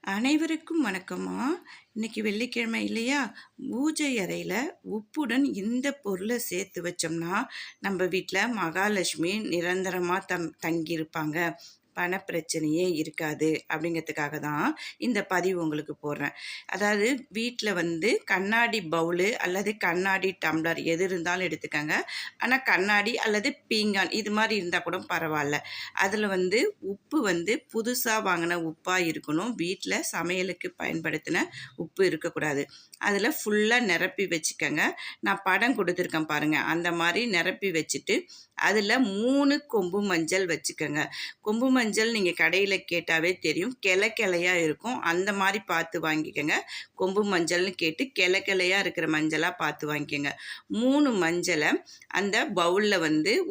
அனைவருக்கும் வணக்கம்மா. இன்னைக்கு வெள்ளிக்கிழமை இல்லையா? பூஜை அறையில உப்புடன் இந்த பொருளை சேர்த்து வச்சோம்னா, நம்ம வீட்ல மகாலட்சுமி நிரந்தரமா தங்கியிருப்பாங்க. பணப்பிரச்சனையே இருக்காது அப்படிங்கிறதுக்காக தான் இந்த பதிவு உங்களுக்கு போடுறேன். அதாவது வீட்ல கண்ணாடி பவுலு அல்லது கண்ணாடி டம்ளர் எது இருந்தாலும் எடுத்துக்கங்க. ஆனால் கண்ணாடி அல்லது பீங்கான் இது மாதிரி இருந்தால் கூட பரவாயில்ல. அதில் உப்பு புதுசாக வாங்கின உப்பாக இருக்கணும். வீட்டில் சமையலுக்கு பயன்படுத்தின உப்பு இருக்கக்கூடாது. அதில் ஃபுல்லாக நிரப்பி வச்சுக்கோங்க. நான் படம் கொடுத்துருக்கேன் பாருங்கள். அந்த மாதிரி நிரப்பி வச்சுட்டு அதில் 3 கொம்பு மஞ்சள் வச்சுக்கோங்க. கொம்பு மஞ்சள் நீங்கள் கடையில் கேட்டாவே தெரியும், கிளையாக இருக்கும். அந்த மாதிரி பார்த்து வாங்கிக்கோங்க. கொம்பு மஞ்சள்னு கேட்டு கிளையாக இருக்கிற மஞ்சளாக பார்த்து வாங்கிக்கோங்க. 3 மஞ்சளை அந்த பவுலில்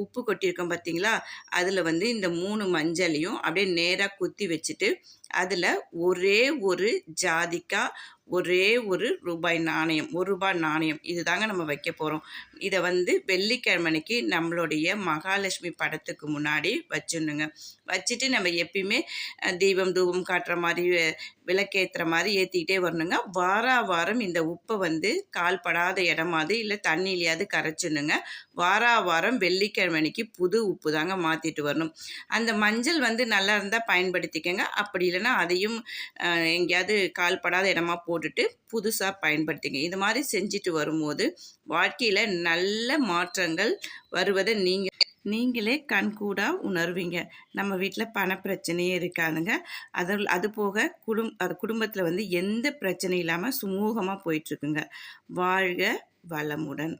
உப்பு கொட்டியிருக்கோம் பார்த்தீங்களா, அதில் இந்த 3 மஞ்சளையும் அப்படியே நேராக குத்தி வச்சுட்டு அதில் ஒரே ஒரு ஜாதிக்காய், ஒரே ஒரு ரூபாய் நாணயம், ₹1 நாணயம் இதுதாங்க நம்ம வைக்க போகிறோம். இதை வெள்ளிக்கிழமைக்கு நம்மளுடைய மகாலட்சுமி படத்துக்கு முன்னாடி வச்சிடணுங்க. வச்சுட்டு நம்ம எப்பயுமே தீபம் தூபம் காட்டுற மாதிரி விளக்கேற்றுற மாதிரி ஏற்றிக்கிட்டே வரணுங்க. வாரம் இந்த உப்பை கால்படாத இடமாவது இல்லை தண்ணியிலையாவது கரைச்சிடணுங்க. வாரம் வெள்ளிக்கிழமைக்கு புது உப்பு தாங்க மாற்றிட்டு வரணும். அந்த மஞ்சள் நல்லா இருந்தால் பயன்படுத்திக்கங்க. அப்படி இல்லைன்னா அதையும் எங்கேயாவது கால்படாத இடமா போட்டுட்டு புதுசாக பயன்படுத்திங்க. இது மாதிரி செஞ்சுட்டு வரும்போது வாழ்க்கையில் நல்ல மாற்றங்கள் வருவதை நீங்களே கண்கூடாக உணர்வீங்க. நம்ம வீட்டில் பணப்பிரச்சனையே இருக்காதுங்க. அது போக குடும்பத்தில் எந்த பிரச்சனையும் இல்லாமல் சுமூகமாக போயிட்டுருக்குங்க. வாழ்க வளமுடன்.